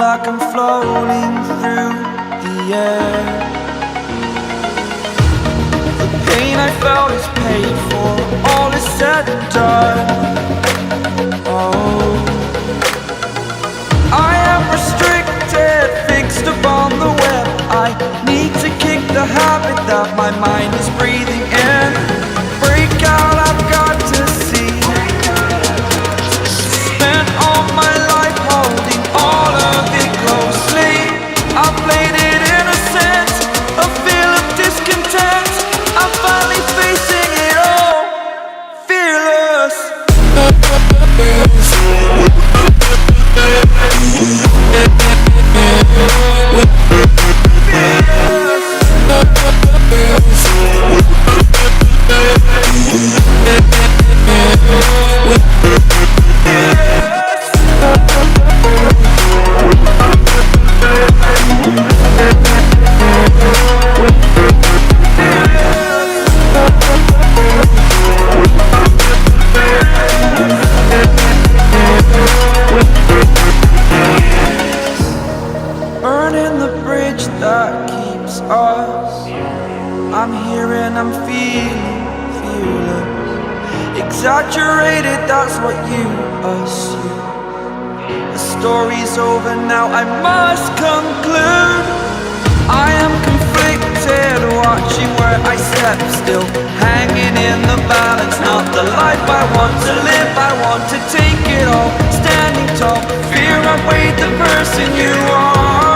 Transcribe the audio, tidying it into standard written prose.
like I'm floating through the air. The pain I felt is paid for, all is said and done. Oh, I am restricted, fixed upon the web. I need to kick the habit that my mind is breathing in. Break out, I've got to see. Spent all my life holding all of it closely. I played it innocent, a feel of discontent. I'm finally facing it all, fearless. Burning the bridge that keeps us. I'm here and I'm feeling fearless. Exaggerated, that's what you assume. The story's over now, I must conclude. I am conflicted, watching where I step still, hanging in the balance. Not the life I want to live, I want to take it all. Standing tall, fear I've weighed the person you are.